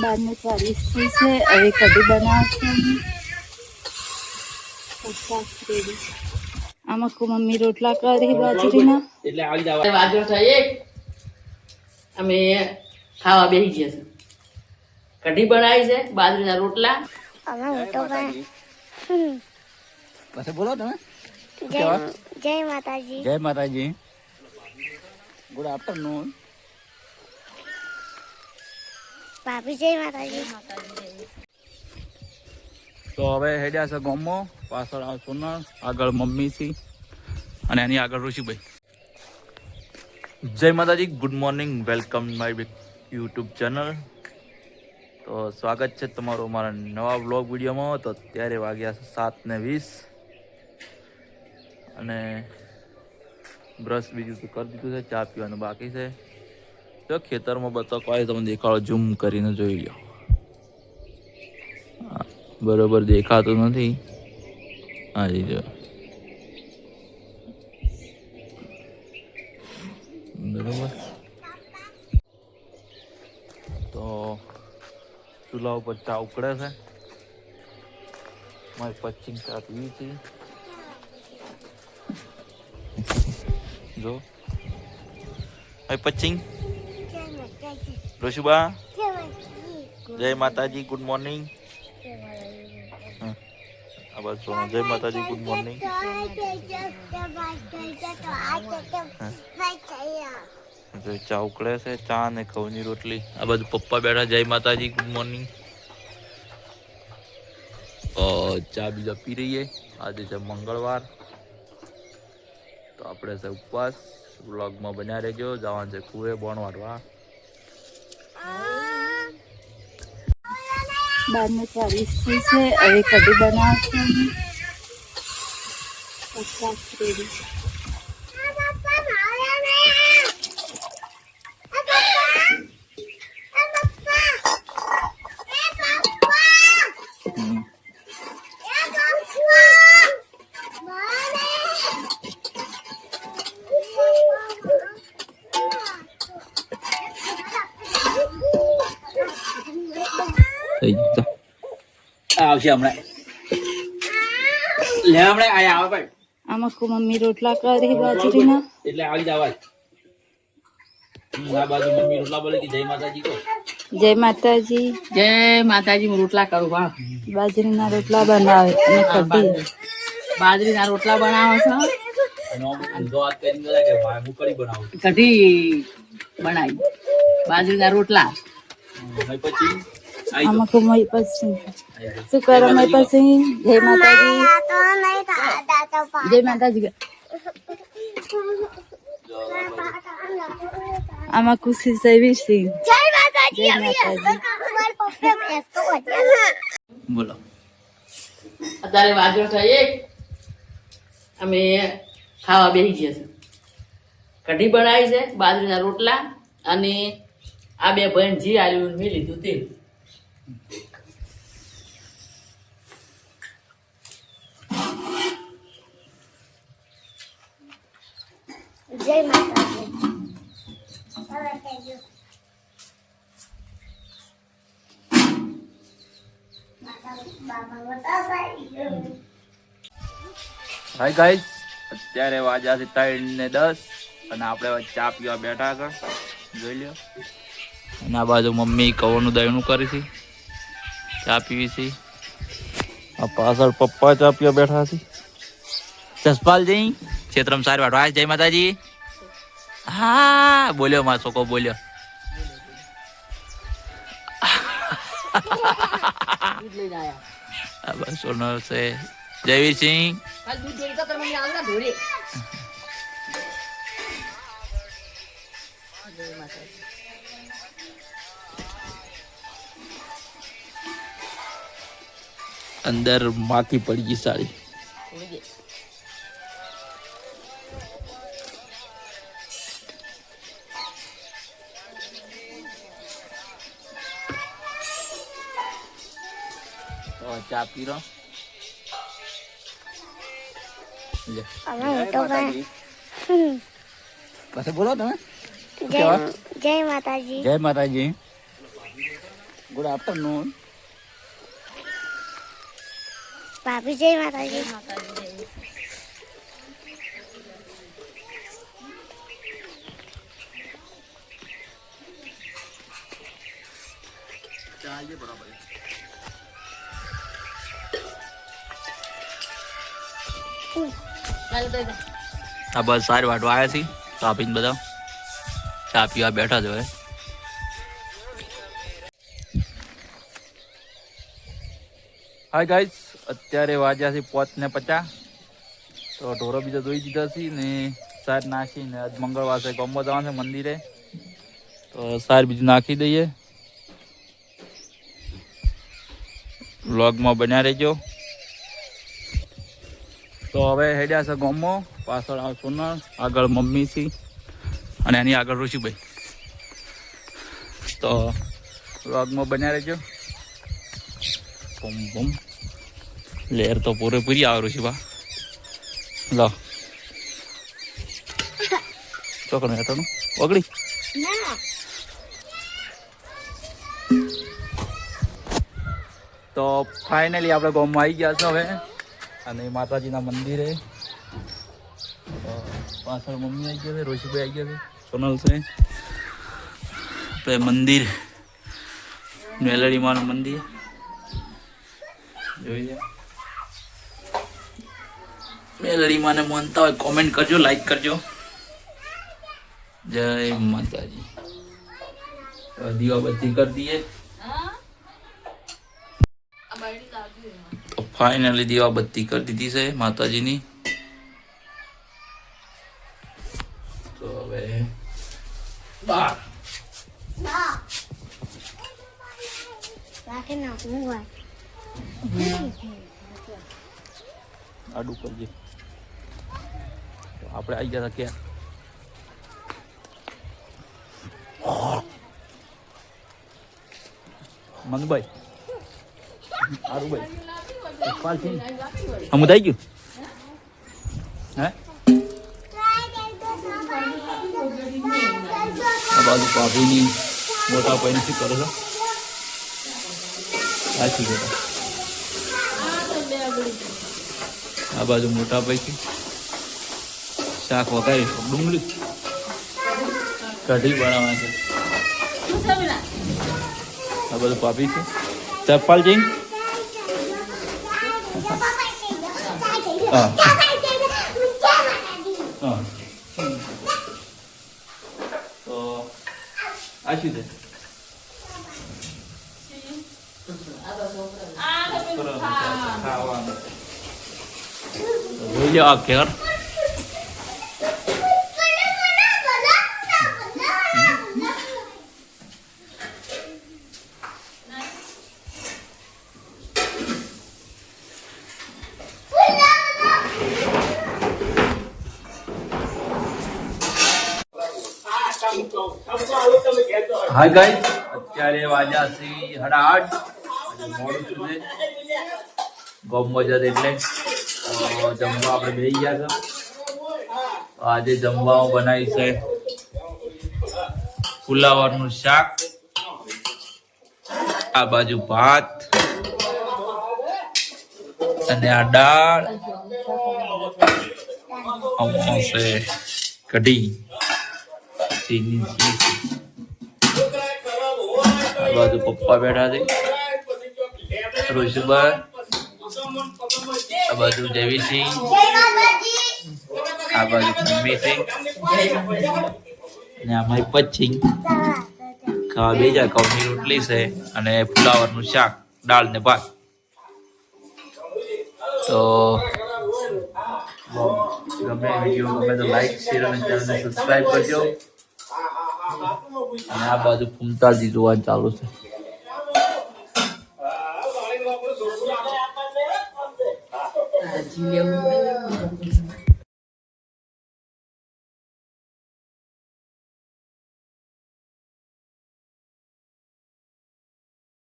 12:40 થઈ છે. હવે કઢી બનાવશું. આમાં કો મમ્મી રોટલા કરી બાજરીના એટલે આવી જાવ વાજો થાય એક અમે ખાવા બેસી ગયા છે. કઢી બનાવી છે, બાજરીના રોટલા. અમે મોટો ભાઈ પછી બોલો તમે. જય માતાજી. જય માતાજી. Good afternoon. ભાભી જય માતાજી. તો હવે હેડ્યા છે ગામમાં. પાછળ આ સોનલ, આગળ મમ્મી છે અને એની આગળ ઋષિભાઈ. જય માતાજી, good morning, welcome my YouTube channel. તો સ્વાગત છે તમારું અમારા નવા વ્લોગ વિડીયોમાં. તો અત્યારે વાગ્યા છે 7:20 અને બ્રશ બીજું તો કરી દીધું છે, ચા પીવાનું બાકી છે. તો ખેતરમાં બતાવો કોઈ તમને દેખાડો, ઝૂમ કરીને જોઈ લો. બરોબર દેખાતું નથી. હાજી જો બરોબર. તો ચૂલા ઉપર ચા ઉકળે છે. મારી પશ્ચિમ ચા પીવી છે. જો પશ્ચિમ ઋષુબા, જય માતાજી, ગુડ મોર્નિંગ. બસ જય માતાજી, ગુડ મોર્નિંગ. ચા ઉકળે છે, ચા ને ઘઉંની રોટલી. આ બધું પપ્પા બેઠા. જય માતાજી, ગુડ મોર્નિંગ. ચા બીજા પી રહીએ. આજે છે મંગળવાર, તો આપણે છે ઉપવાસ. વ્લોગમાં બન્યા રહેજો. જવાનું છે કુએ બોણ વાટવા. 12:40 થઈ છે. હવે કઢી બનાવશું. આવશે હમણાં. લે હમણાં આયા આવે ભાઈ. આમાં કો મમ્મી રોટલા કરી બાજરીના એટલે આવી જાવ. આ બાજુ મમ્મી રોટલા બોલે કે જય માતાજી કહો. જય માતાજી. જય માતાજી. હું રોટલા કરું. વાહ, બાજરીના રોટલા બનાવે અને કઢી. બાજરીના રોટલા બનાવો છો. કઢી બનાવી બાજરીના રોટલા. પછી આમાં કો મય પછી શું કરો? મય પછી જય માતાજી. જય માતાજી. આમાં ખુશી સેવી છે. જય માતાજી. જય માતાજી. બોલો. અત્યારે વાજો થાય એક અમે ખાવા બેસી ગયા છે. કઢી બનાવી છે, બાજરીના રોટલા અને આ બે ભાઈ જી આલ્યું મેં લીધું તેલ. જય માતાજી. હાય ગાઈસ, અત્યારે વાગ્યા છે 3:10 અને આપણે હવે ચા પીવા બેઠા આગળ. જોઈ લ્યો. અને આ બાજુ મમ્મી કવરનું દહીણું કરી છે, ચા પીવી છે. આ પાછળ પપ્પા ચા પીવા બેઠા છે. જસપાલજી ક્ષેત્રમ સારી વાટો. જય માતાજી. હા બોલ્યો મારો છોકરો બોલ્યો. આ બસ સોનલ છે. જયવીરસિંહ અંદર માખી પડી ગઈ સારી. ચા પી લો. અમે મોટો ભાઈ પછી બોલો તમે. જય માતાજી. જય માતાજી. Good afternoon. ભાભી જય માતાજી. આ બસ સારી વાટવા આવ્યા છીએ ચા પીને બધા ચા પીવા બેઠા જ હવે. હાય ગાઈસ, અત્યારે વાગ્યા છે 5:50. તો ઢોરો બીજા ધોઈ દીધા છે ને સાર નાખીને આજ મંગળવાર છે ગમો જવાનું છે મંદિરે, તો સાર બીજું નાખી દઈએ. વ્લોગમાં બન્યા રહેજો. તો હવે હેડ્યા છે ગમો, પાછળ આ સોનલ, આગળ મમ્મી છે અને એની આગળ ઋષિભાઈ. તો વ્લોગમાં બન્યા રહેજો. બૂમ બૂમ લેર તો પૂરેપૂરી આવે ઋષિભા. લો ચોકડ હેઠળનું ઓગળી. તો ફાઇનલી આપણે ગામમાં આવી ગયા છે હવે, અને માતાજીના મંદિરે. પાછળ મમ્મી આવી ગયા છે, ઋષિભાઈ આવી ગયા છે, સોનલ છે. આપણે મંદિર મેલડીમાનું મંદિર જોઈએ. મેલડીમાને માનતા હોય કોમેન્ટ કરજો, લાઈક કરજો. જય માતાજી. દીવાબત્તી કરી દઈએ. ફાઇનલી દીવાબત્તી કરી દીધી છે માતાજીની. તો હવે બાર રાખે ના હું હોય આડું કરજે. આપણે આવી ગયા હતા ક્યાં? મંગભાઈ, આરુભાઈ, હમ થઈ ગયું હે? આ બાજુ ભાભીની મોટા ભાઈ શું કરો છો? સાચી બેટા. આ બાજુ મોટા ભાઈ છે, શાક વગાડી ડુંગળી કઢી બનાવવા છે. આ બધું ભાભી છે. ચપ્પાલજી હા હા. તો આ શું છે? ખાવાનું જોઈ લો આ ઘેર. હાય ગાઈસ, અત્યારે વાગ્યા છે 8:30. મોડું શું છે ગોમમાં જત એટલે જમવા આપણે બેસી ગયા છે. આજે જમવામાં બનાવી છે ફુલાવરનું શાક, આ બાજુ ભાત અને આ દાળ, આમાં છે કઢી, આ બાજુ પપ્પા બેઠા છે, ઋષિભાઈ, આ બાજુ દેવીસિંહ, આ બાજુ મમ્મી સિંહ અને આમાં પચ્છી ખાવા બેજા. ઘઉંની રોટલી છે અને ફુલાવરનું શાક, દાળ ને ભાત. તો ગમે વિડીયો ગમે તો લાઈક, શેર અને ચેનલને સબસ્ક્રાઇબ કરજો. અને આ બાજુ ફૂમતાલજી જોવાનું ચાલુ છે. જીલે